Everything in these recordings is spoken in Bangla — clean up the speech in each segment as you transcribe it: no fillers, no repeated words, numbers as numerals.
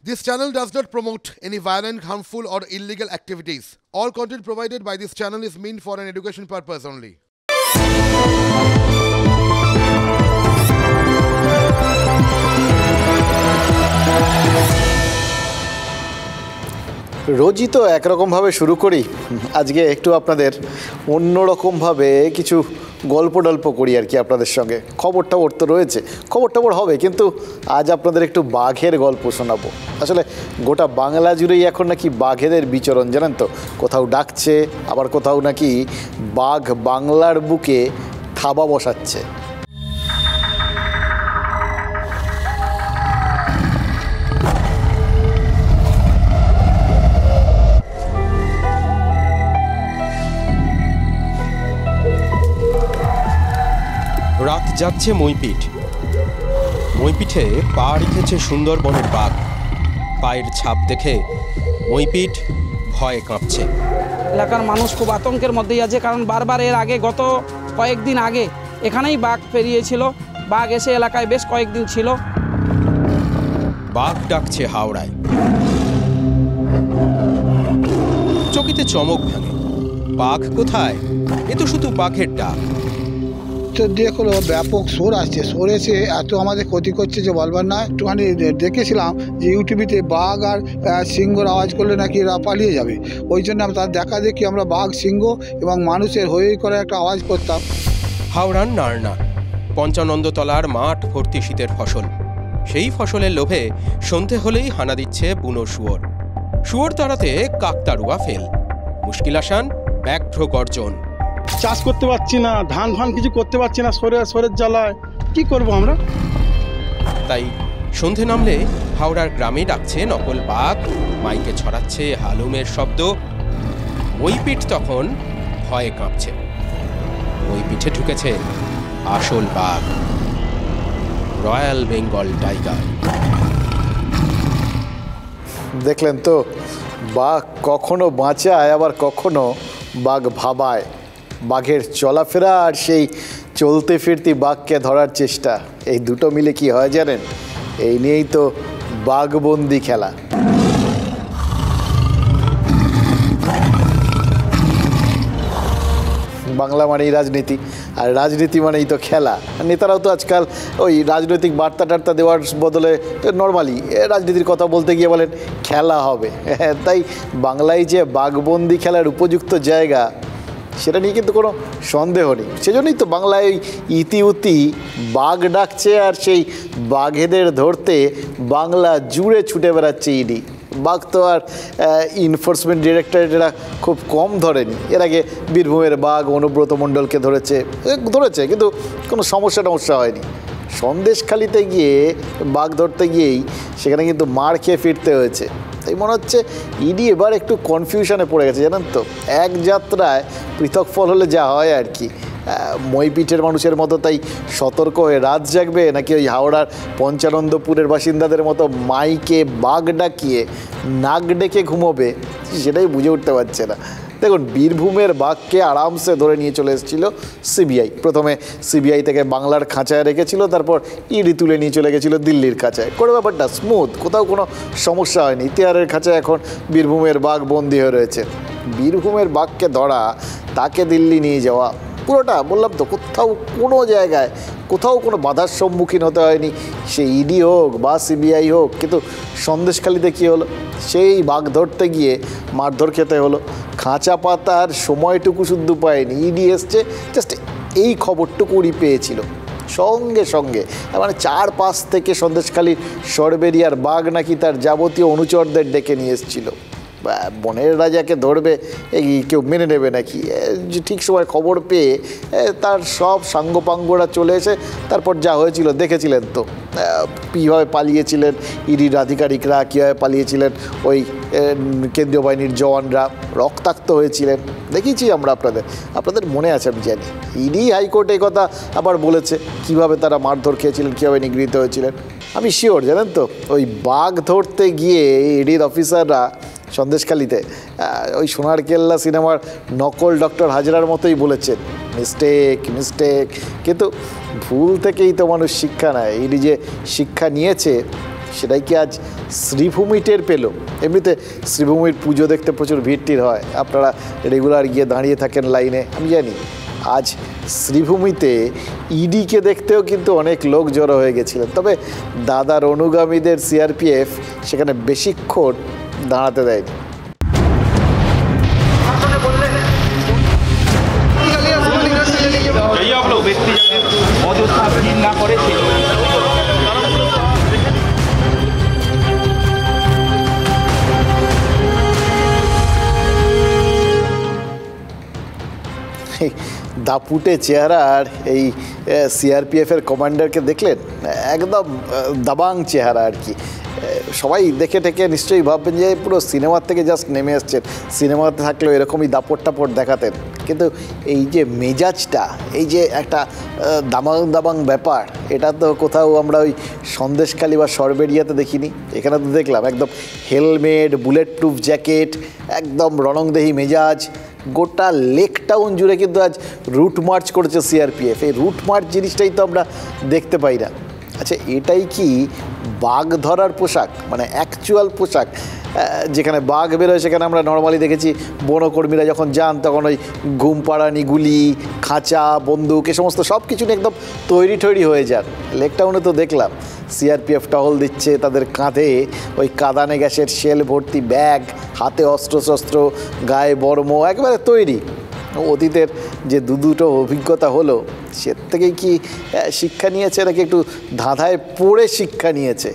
This channel does not promote any violent, harmful, or illegal activities. All content provided by this channel is meant for an education purpose only. রোজই তো একরকমভাবে শুরু করি, আজকে একটু আপনাদের অন্যরকমভাবে কিছু গল্প করি আর কি আপনাদের সঙ্গে। খবর তো রয়েছে, খবর হবে, কিন্তু আজ আপনাদের একটু বাঘের গল্প শোনাবো। আসলে গোটা বাংলা জুড়েই এখন নাকি বাঘেদের বিচরণ, জানেন তো। কোথাও ডাকছে, আবার কোথাও নাকি বাঘ বাংলার বুকে থাবা বসাচ্ছে। রাত যাচ্ছে মইপিঠে পা রেখেছে সুন্দরবনের বাঘ। পায়ের ছাপ দেখে মইপিঠ ভয়ে কাঁপছে। এলাকার মানুষ খুব আতঙ্কের মধ্যেই আছে, কারণ বারবার এর আগে গত কয়েকদিন আগে এখানেই বাঘ পেরিয়েছিল। বাঘ এসে এলাকায় বেশ কয়েকদিন ছিল। বাঘ ডাকছে হাওড়ায়। চকিতে চমক ভাঙে। বাঘ কোথায়? এ তো শুধু বাঘের ডাক। তো দেখলো ব্যাপক শোর আসছে, শোর এসে এত আমাদের ক্ষতি করছে যে বলবার না। একটুখানি দেখেছিলাম যে ইউটিভিতে বাঘ আর সিংহর আওয়াজ করলে নাকি এরা পালিয়ে যাবে। ওই জন্য তার দেখা দেখি আমরা বাঘ, সিংহ এবং মানুষের হয়ে করে একটা আওয়াজ করতাম। হাওড়ার নারনা পঞ্চানন্দতলার মাঠ ভর্তি শীতের ফসল। সেই ফসলের লোভে সন্ধে হলেই হানা দিচ্ছে বুনো শুয়োর তাড়াতে কাকতাড়ুয়া ফেল। মুশকিল আসান ব্যাঘ্র গর্জন। চাষ করতে পারছি না, ধান ফান কিছু করতে পারছি না, সরের জ্বালায় কি করব আমরা। তাই সন্ধে নামলে হাওড়ার গ্রামে ডাকছে নকল বাঘ, মাইকে ছড়াচ্ছে হালুমের শব্দ। মইপিঠ তখন ভয়ে কাঁপছে। মইপিঠে ঢুকেছে আসল বাঘ, রয়্যাল বেঙ্গল টাইগার। দেখলেন তো, বাঘ কখনো বাঁচায়, আবার কখনো বাঘ ভাবায়। বাঘের চলাফেরা আর সেই চলতে ফিরতি বাঘকে ধরার চেষ্টা, এই দুটো মিলে কি হয় জানেন? এই নিয়েই তো বাঘবন্দি খেলা। বাংলা মানেই রাজনীতি, আর রাজনীতি মানেই তো খেলা। নেতারাও তো আজকাল ওই রাজনৈতিক বার্তা টার্তা দেওয়ার বদলে নর্মালি রাজনীতির কথা বলতে গিয়ে বলেন খেলা হবে। তাই বাংলায় যে বাঘবন্দি খেলার উপযুক্ত জায়গা, সেটা নিয়ে কিন্তু কোনো সন্দেহ নেই। সেজন্যই তো বাংলায় ইতিউতি বাঘ ডাকছে, আর সেই বাঘেদের ধরতে বাংলা জুড়ে ছুটে বেড়াচ্ছে ইডি। বাঘ তো আর এনফোর্সমেন্ট ডিরেক্টরেটরা খুব কম ধরেনি। এর আগে বীরভূমের বাঘ অনুব্রত মণ্ডলকে ধরেছে, কিন্তু কোনো সমস্যা হয়নি। সন্দেশখালিতে গিয়ে বাঘ ধরতে গিয়েই সেখানে কিন্তু মার খেয়ে ফিরতে হয়েছে। তাই মনে হচ্ছে ইডি এবার একটু কনফিউশনে পড়ে গেছে, জানেন তো। এক যাত্রায় পৃথক ফল হলে যা হয় আর কি। মইপিঠের মানুষের মতো তাই সতর্ক হয়ে রাত জাগবে, নাকি ওই হাওড়ার পঞ্চানন্দপুরের বাসিন্দাদের মতো মাইকে বাঘ ডাকিয়ে নাক ডেকে ঘুমোবে, সেটাই বুঝে উঠতে পারছে না। দেখুন, বীরভূমের বাঘকে আরামসে ধরে নিয়ে চলে এসেছিল সিবিআই। প্রথমে সিবিআই থেকে বাংলার খাঁচায় রেখেছিল, তারপর ইডি তুলে নিয়ে চলে গেছিলো দিল্লির খাঁচায়। করে ব্যাপারটা স্মুথ, কোথাও কোনো সমস্যা হয়নি। তিহারের খাঁচায় এখন বীরভূমের বাঘ বন্দী হয়ে রয়েছে। বীরভূমের বাঘকে ধরা, তাকে দিল্লি নিয়ে যাওয়া, পুরোটা বললাম তো কোথাও কোনো জায়গায় কোথাও কোনো বাধার সম্মুখীন হতে হয়নি, সে ইডি হোক বা সিবিআই হোক। কিন্তু সন্দেশখালিতে কী হলো? সেই বাঘ ধরতে গিয়ে মারধর খেতে হলো। খাঁচা পাতার সময়টুকু শুদ্ধ পায়নি, ইডি এসছে, জাস্ট এই খবরটুকুই পেয়েছিল সঙ্গে সঙ্গে। মানে 4-5 থেকে সন্দেশখালির সরবেরিয়ার বাঘ নাকি তার যাবতীয় অনুচরদের ডেকে নিয়ে এসেছিল। বনের রাজাকে ধরবে, কেউ মেনে নেবে নাকি? ঠিক সময় খবর পেয়ে তার সব সাঙ্গপাঙ্গরা চলে এসে তারপর যা হয়েছিল দেখেছিলেন তো। কীভাবে পালিয়েছিলেন ইডির আধিকারিকরা, কীভাবে পালিয়েছিলেন ওই কেন্দ্রীয় বাহিনীর জওয়ানরা, রক্তাক্ত হয়েছিলেন, দেখিয়েছি আমরা আপনাদের মনে আছে আমি জানি। ইডি হাইকোর্টে এই কথা আবার বলেছে কীভাবে তারা মারধর খেয়েছিলেন, কীভাবে নিগৃহীত হয়েছিলেন। আমি শিওর, জানেন তো, ওই বাঘ ধরতে গিয়ে ইডির অফিসাররা সন্দেশখালিতে ওই সোনার কেল্লা সিনেমার নকল ডক্টর হাজরার মতোই বলেছেন, মিস্টেক। কিন্তু ভুল থেকেই তো মানুষ শিক্ষা নেয়। ইডি যে শিক্ষা নিয়েছে সেটাই কি আজ শ্রীভূমি টের পেল? এমনিতে শ্রীভূমির পুজো দেখতে প্রচুর ভিড় হয়, আপনারা রেগুলার গিয়ে দাঁড়িয়ে থাকেন লাইনে, আমি জানি। আজ শ্রীভূমিতে ইডিকে দেখতেও কিন্তু অনেক লোক জড়ো হয়ে গেছিলেন, তবে দাদার অনুগামীদের সিআরপিএফ সেখানে বেশিক্ষণ দাঁড়াতে দেয়নি। দাপুটে চেহারার এই সিআরপিএফের কমান্ডারকে দেখলেন, একদম দাবাং চেহারা আর কি। সবাই দেখে টেকে নিশ্চয়ই ভাববেন যে পুরো সিনেমার থেকে জাস্ট নেমে এসছেন, সিনেমাতে থাকলেও এরকমই দাপট টাপট দেখাতেন। কিন্তু এই যে মেজাজটা, এই যে একটা দাবাং দাবাং ব্যাপার, এটা তো কোথাও আমরা ওই সন্দেশখালি বা সরবেরিয়াতে দেখিনি। এখানে তো দেখলাম একদম হেলমেট, বুলেট প্রুফ জ্যাকেট, একদম রণংদেহী মেজাজ। গোটা লেক টাউন জুড়ে কিন্তু আজ রুট মার্চ করেছে সিআরপিএফ। এই রুট মার্চ জিনিসটাই তো আমরা দেখতে পাই না। আচ্ছা, এটাই কি বাঘ ধরার পোশাক, মানে অ্যাকচুয়াল পোশাক? যেখানে বাঘ বেরোয় সেখানে আমরা নর্মালি দেখেছি বনকর্মীরা যখন যান তখন ওই ঘুমপাড়ানি, গুলি, খাঁচা, বন্দুক, এ সমস্ত সব কিছু নিয়ে একদম তৈরি হয়ে যান। লেক টাউনে তো দেখলাম সিআরপিএফ টহল দিচ্ছে, তাদের কাঁধে ওই কাঁদানে গ্যাসের শেল ভর্তি ব্যাগ, হাতে অস্ত্রশস্ত্র, গায়ে বর্ম, একেবারে তৈরি। অতীতের যে দুটো অভিজ্ঞতা হলো, সে থেকেই কি শিক্ষা নিয়েছে নাকি একটু ধাঁধায় পড়ে শিক্ষা নিয়েছে,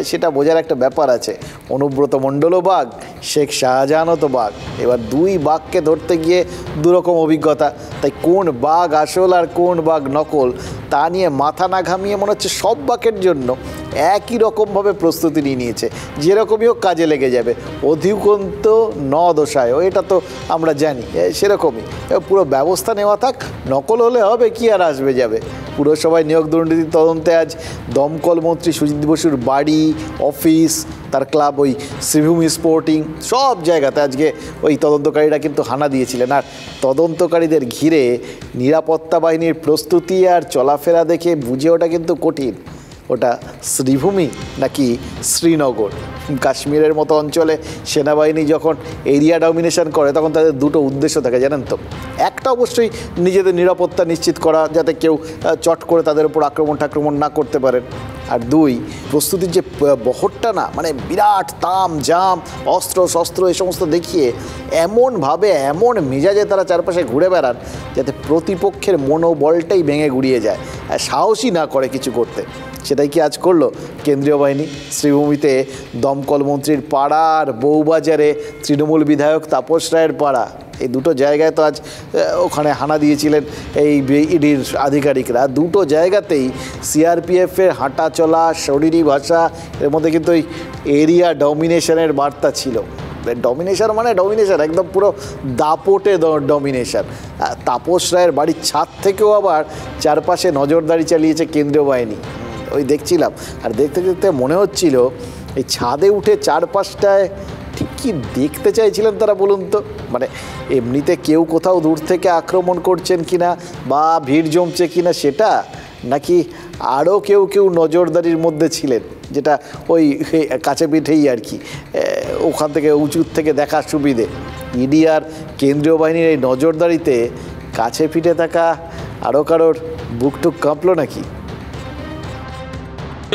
সেটা বোঝার একটা ব্যাপার আছে। অনুব্রত মণ্ডলও বাঘ, শেখ শাহজাহানও তো বাঘ। এবার দুই বাঘকে ধরতে গিয়ে দুরকম অভিজ্ঞতা, তাই কোন বাঘ আসল আর কোন বাঘ নকল তা নিয়ে মাথা না ঘামিয়ে মনে হচ্ছে সব বাঘের জন্য একই রকমভাবে প্রস্তুতি নিয়েছে, যেরকমই হোক কাজে লেগে যাবে। অধিকন্ত ন দোষায়, এটা তো আমরা জানি, সেরকমই পুরো ব্যবস্থা নেওয়া থাক, নকল হলে হবে কি আর আসবে যাবে। পুরসভায় নিয়োগ দুর্নীতির তদন্তে আজ দমকল মন্ত্রী সুজিত বসুর বাড়ি, অফিস, তার ক্লাব, ওই শ্রীভূমি স্পোর্টিং, সব জায়গাতে আজকে ওই তদন্তকারীরা কিন্তু হানা দিয়েছিলেন। আর তদন্তকারীদের ঘিরে নিরাপত্তা বাহিনীর প্রস্তুতি আর চলাফেরা দেখে বুঝে ওটা কিন্তু কঠিন, ওটা শ্রীভূমি নাকি শ্রীনগর। কাশ্মীরের মতো অঞ্চলে সেনাবাহিনী যখন এরিয়া ডমিনেশন করে তখন তাদের দুটো উদ্দেশ্য থাকে, জানেন তো। একটা অবশ্যই নিজেদের নিরাপত্তা নিশ্চিত করা, যাতে কেউ চট করে তাদের উপর আক্রমণ না করতে পারেন। আর দুই, প্রস্তুতির যে বহরটা না, মানে বিরাট তাম জাম, অস্ত্র শস্ত্র এ সমস্ত দেখিয়ে এমনভাবে, এমন মেজাজে তারা চারপাশে ঘুরে বেড়ান যাতে প্রতিপক্ষের মনোবলটাই ভেঙে গুড়িয়ে যায়, সাহসী না করে কিছু করতে। সেটাই কি আজ করলো কেন্দ্রীয় বাহিনী। শ্রীভূমিতে দমকল মন্ত্রীর পাড়া আর বউবাজারে তৃণমূল বিধায়ক তাপস রায়ের পাড়া, এই দুটো জায়গায় তো আজ ওখানে হানা দিয়েছিলেন এই ইডির আধিকারিকরা। দুটো জায়গাতেই সিআরপিএফের হাঁটা চলা, শরীরী ভাষা, এর মধ্যে কিন্তু ওই এরিয়া ডমিনেশনের বার্তা ছিল। ডমিনেশন মানে ডমিনেশন, একদম পুরো দাপটে ডমিনেশন। তাপস রায়ের বাড়ির ছাদ থেকেও আবার চারপাশে নজরদারি চালিয়েছে কেন্দ্রীয় বাহিনী। ওই দেখছিলাম, আর দেখতে দেখতে মনে হচ্ছিল এই ছাদে উঠে চারপাশটায় ঠিক কী দেখতে চাইছিলেন তারা বলুন তো। মানে এমনিতে কেউ কোথাও দূর থেকে আক্রমণ করছেন কিনা বা ভিড় জমছে কিনা সেটা, নাকি আরও কেউ নজরদারির মধ্যে ছিলেন, যেটা ওই কাছে পিঠেই আর কি, ওখান থেকে উঁচুর থেকে দেখার সুবিধে। ইডি আর কেন্দ্রীয় বাহিনীর এই নজরদারিতে কাছে পিঠে থাকা আরও কারোর বুকটুক কাঁপলো নাকি?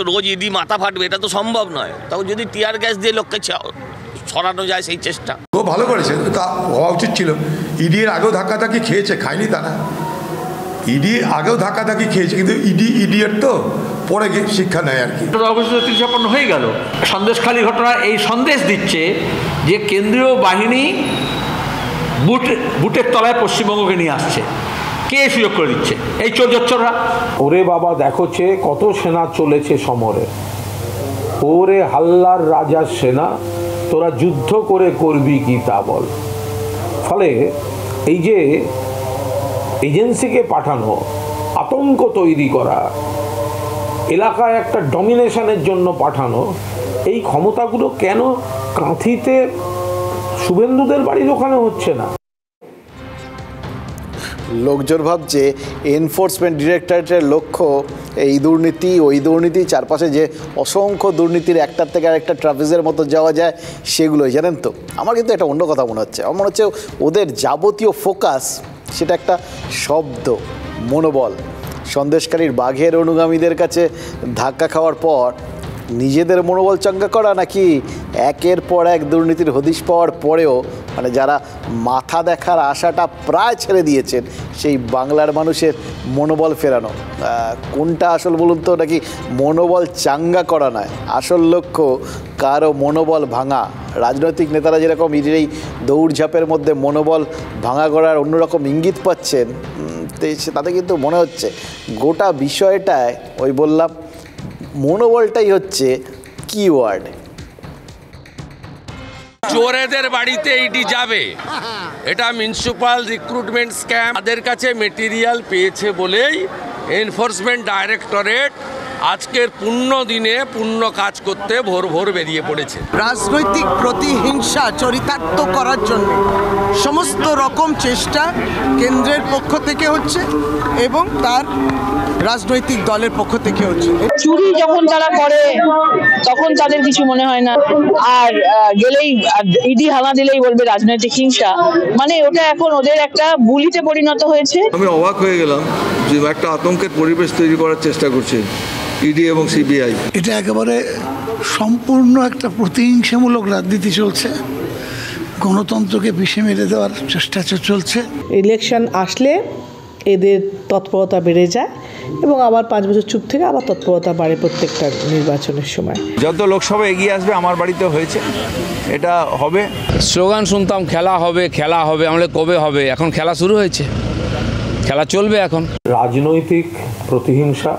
রোজ ইডি মাথা ফাটবে এটা তো সম্ভব নয়, তখন যদি টিয়ার গ্যাস দিয়ে লোককে সরানো যায় সেই চেষ্টা। খুব ভালো করেছে, তা হওয়া উচিত ছিল। ইডির আগেও ধাক্কাধাক্কি খেয়েছে, খায়নি তা না। ইডি আগেও ধাক্কাধাক্কি খেয়েছে, কিন্তু ইডিয়েট তো পরে শিক্ষা নেয় আর কি। অবশ্যই ৩৫ হয়ে গেল। সন্দেশখালী ঘটনা এই সন্দেশ দিচ্ছে যে কেন্দ্রীয় বাহিনী বুটের তলায় পশ্চিমবঙ্গকে নিয়ে আসছে। কে সুযোগ করে দিচ্ছে? এই চোরজচ্চররা। ওরে বাবা, দেখোছে কত সেনা চলেছে সমরে, ওরে হাল্লার রাজার সেনা, তোরা যুদ্ধ করে করবি কি তা বল। ফলে এই যে এজেন্সিকে পাঠানো, আতঙ্ক তৈরি করা, এলাকায় একটা ডমিনেশনের জন্য পাঠানো, এই ক্ষমতাগুলো কেন কাঁথিতে শুভেন্দুদের বাড়ির ওখানে হচ্ছে না? লোকজন ভাবছে এনফোর্সমেন্ট ডিরেক্টরেটের লক্ষ্য এই দুর্নীতি ওই দুর্নীতি, চারপাশে যে অসংখ্য দুর্নীতির একটার থেকে আরেকটা ট্রাফিজের মতো যাওয়া যায় সেগুলোই, জানেন তো। আমার কিন্তু এটা অন্য কথা মনে হচ্ছে। আমার মনে হচ্ছে ওদের যাবতীয় ফোকাস সেটা একটা শব্দ, মনোবল। সন্দেশখালীর বাঘের অনুগামীদের কাছে ধাক্কা খাওয়ার পর নিজেদের মনোবল চাঙ্গা করা, নাকি একের পর এক দুর্নীতির হদিশ পাওয়ার পরেও মানে যারা মাথা দেখার আশাটা প্রায় ছেড়ে দিয়েছেন সেই বাংলার মানুষের মনোবল ফেরানো? কোনটা আসল বলুন তো? নাকি মনোবল চাঙ্গা করা নয়, আসল লক্ষ্য কারো মনোবল ভাঙা? রাজনৈতিক নেতারা যেরকম ইডির এই দৌড়ঝাঁপের মধ্যে মনোবল ভাঙা করার অন্যরকম ইঙ্গিত পাচ্ছেন, তাতে কিন্তু মনে হচ্ছে গোটা বিষয়টায় ওই বললাম মনোবলটাই হচ্ছে কিওয়ার্ড। চোরেদের বাড়িতে ইডি যাবে, এটা মিউনিসিপাল রিক্রুটমেন্ট স্ক্যাম। তাদের কাছে মেটেরিয়াল পেয়েছে বলেই এনফোর্সমেন্ট ডাইরেক্টরেট আজকের পূর্ণ দিনে পূর্ণ কাজ করতে ভোর ভোর বেরিয়ে পড়েছে। রাজনৈতিক প্রতিহিংসা চরিতার্থ করার জন্য সমস্ত রকম চেষ্টা কেন্দ্রের পক্ষ থেকে হচ্ছে এবং তার রাজনৈতিক দলের পক্ষ থেকে হচ্ছে। চুরি যখন তারা করে তখন তাদের কিছু মনে হয় না, আর গেলেই ইডি হানা দিলেই বলবে রাজনৈতিক হিংসা। মানে ওটা এখন ওদের একটা বুলিতে পরিণত হয়েছে। আমি অবাক হয়ে গেলাম যে একটা আতঙ্কের পরিবেশ তৈরি করার চেষ্টা করছে ইডি এবং সিবিআই। এটা একেবারে সম্পূর্ণ একটা প্রতিহিংসামূলক রাজনীতি চলছে, গণতন্ত্রকে পিষে মেরে দেওয়ার চেষ্টা চলছে। ইলেকশন আসলে এদের তৎপরতা বেড়ে যায় এবং আবার 5 বছর চুপ থেকে আবার তৎপরতা বাড়ে প্রত্যেকটা নির্বাচনের সময়। যত লোকসভা এগিয়ে আসবে আমার বাড়িতে হয়েছে, এটা হবে। স্লোগান শুনতাম খেলা হবে খেলা হবে, আমাদের কবে হবে? এখন খেলা শুরু হয়েছে, খেলা চলবে এখন। রাজনৈতিক প্রতিহিংসা,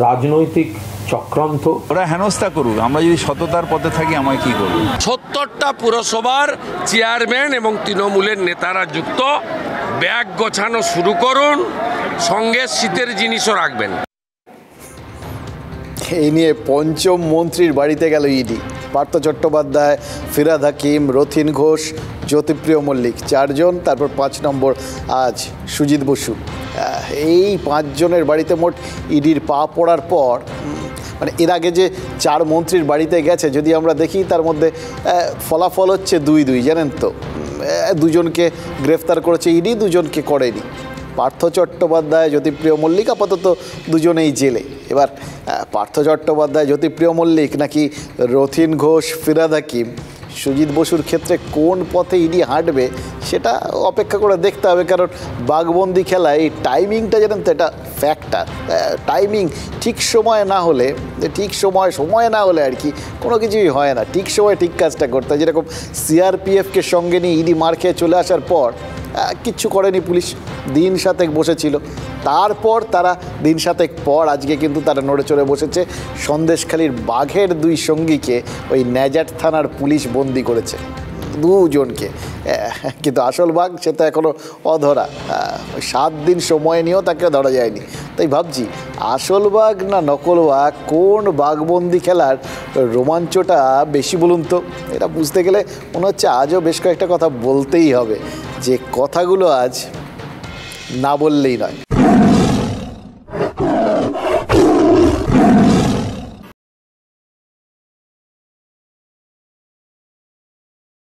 রাজনৈতিক চক্রান্ত, ওরা হেনস্থা করুক, আমরা যদি সততার পথে থাকি আমায় কি করব? 70টা পুরসভার চেয়ারম্যান এবং তৃণমূলের নেতারা যুক্ত। ব্যাগ গোছানো শুরু করুন, সঙ্গে শীতের জিনিসও রাখবেন। এই নিয়ে পঞ্চম মন্ত্রীর বাড়িতে গেল ইডি। পার্থ চট্টোপাধ্যায়, ফিরহাদ হাকিম, রথীন ঘোষ, জ্যোতিপ্রিয় মল্লিক 4 জন, তারপর 5 নম্বর আজ সুজিত বসু। এই 5 জনের বাড়িতে মোট ইডির পা পড়ার পর মানে এর আগে যে 4 মন্ত্রীর বাড়িতে গেছে যদি আমরা দেখি তার মধ্যে ফলাফল হচ্ছে 2-2, জানেন তো। 2 জনকে গ্রেফতার করেছে ইডি, 2 জনকে করেনি। পার্থ চট্টোপাধ্যায়, জ্যোতিপ্রিয় মল্লিক আপাতত 2 জনেই জেলে। এবার পার্থ চট্টোপাধ্যায়, জ্যোতিপ্রিয় মল্লিক নাকি রথীন ঘোষ, ফিরহাদ হাকিম, সুজিত বসুর ক্ষেত্রে কোন পথে ইডি হাঁটবে সেটা অপেক্ষা করে দেখতে হবে। কারণ বাঘবন্দি খেলায় এই টাইমিংটা জানেন তো, এটা ফ্যাক্টর। টাইমিং ঠিক সময় না হলে, সময় না হলে আর কি কোনো কিছুই হয় না। ঠিক সময় ঠিক কাজটা করতে হয়। যেরকম সিআরপিএফকে সঙ্গে নিয়ে ইডি মার খেয়ে চলে আসার পর কিচ্ছু করেনি পুলিশ, দিন 7 বসেছিল। তারপর তারা দিন 7 পর আজকে কিন্তু তারা নড়ে চড়ে বসেছে। সন্দেশখালীর বাঘের 2 সঙ্গীকে ওই ন্যাজাট থানার পুলিশ বন্দি করেছে, 2 জনকে। কিন্তু আসল বাঘ সে তো এখনও অধরা। 7 দিন সময় নিয়েও তাকে ধরা যায়নি। তাই ভাবছি আসল বাঘ না নকল বাঘ, কোন বাঘবন্দি খেলার রোমাঞ্চটা বেশি বলুন তো? এটা বুঝতে গেলে মনে হচ্ছে আজও বেশ কয়েকটা কথা বলতেই হবে, যে কথাগুলো আজ না বললেই নয়।